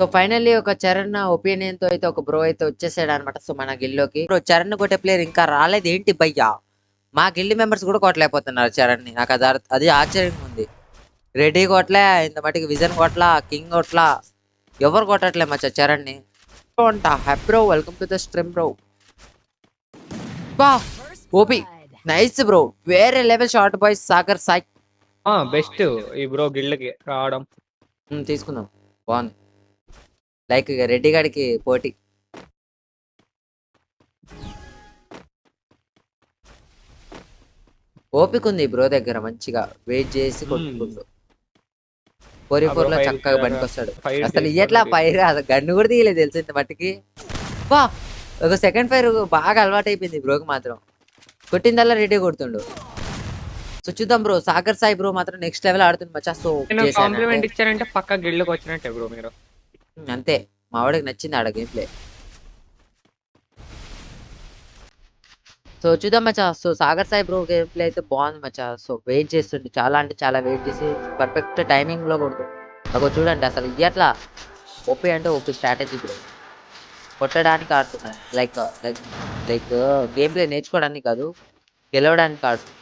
So finally ఒక Charan opinion తో అయితే ఒక బ్రో అయితే వచ్చేసాడు అనమాట. సో మన గిల్లోకి బ్రో చరణ్ కొట్టే ప్లేయర్ ఇంకా రాలేదు ఏంటి భయ్యా? మా గిల్డ్ మెంబర్స్ కూడా కొట్టలేకపోతున్నారు చరణ్ ని. నాకు అది ఆశ్చర్యంగా ఉంది. రెడీ కొట్లే, ఇంత మటుకు విజన్ కొట్లా, కింగ్ కొట్లా, ఎవరు కొట్టట్లే మచ్చా చరణ్ ని. అంట happy bro, welcome to the stream bro. బా ఓపి నైస్ బ్రో, వేరే level short boys Sagar Sai. Best ఈ బ్రో గిల్డ్కి రావడం. తీసుకుందాం, బాగుంది. లైక్ రెడ్డి గాడికి పోటీ. ఓపిక ఉంది బ్రో దగ్గర, మంచిగా వెయిట్ చేసి కొట్టుకుంటూ 4v4 లో చక్కగా పనికొస్తాడు. అసలు ఇట్లా ఫైర్ గన్ను కూడా తీయలేదు తెలుసు ఇంత మట్టికి. వా ఒక సెకండ్ ఫైర్ బాగా అలవాటు అయిపోయింది బ్రోకి మాత్రం. కొట్టిందల్లా రెడీ కొడుతుండు. సో చూద్దాం బ్రో, సాగర్ సాయి బ్రో మాత్రం నెక్స్ట్ లెవెల్ ఆడుతుంది మచ్చా. సో కాంప్లిమెంట్ ఇచ్చారంటే పక్క గిల్డ్కి వచ్చినట్టే బ్రో మీరు. అంతే, మా వాడికి నచ్చింది ఆడ గేమ్ ప్లే. సో చూద్దాం మచ్చా. So Sagar Sai bro game play అయితే బాగుంది మచ్చా. సో వెయిట్ చేస్తుండే, చాలా అంటే చాలా వెయిట్ చేసి పర్ఫెక్ట్ టైమింగ్ లో కొడుతుంది. అగో చూడండి అసలు ఎట్లా ఓపీ అంటే ఓపీ స్ట్రాటజీ బ్రో. కొట్టడానికి ఆడుతున్నాయి, like like like game play నేర్చుకోవడానికి కాదు, గెలవడానికి ఆడుతుంది.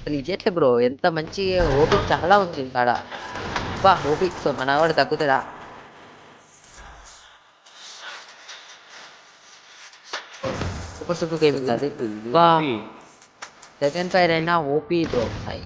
అసలు ఇట్లే బ్రో, ఎంత మంచి ఓపీ చాలా ఉంది ఆడ. బా ఓపీ. సో మన వాడు తగ్గుతుందా? సూపర్ సూపర్ గేమింగ్ అది. బా సెకండ్ ఫైర్ అయినా ఓపీ బ్రో సాయి.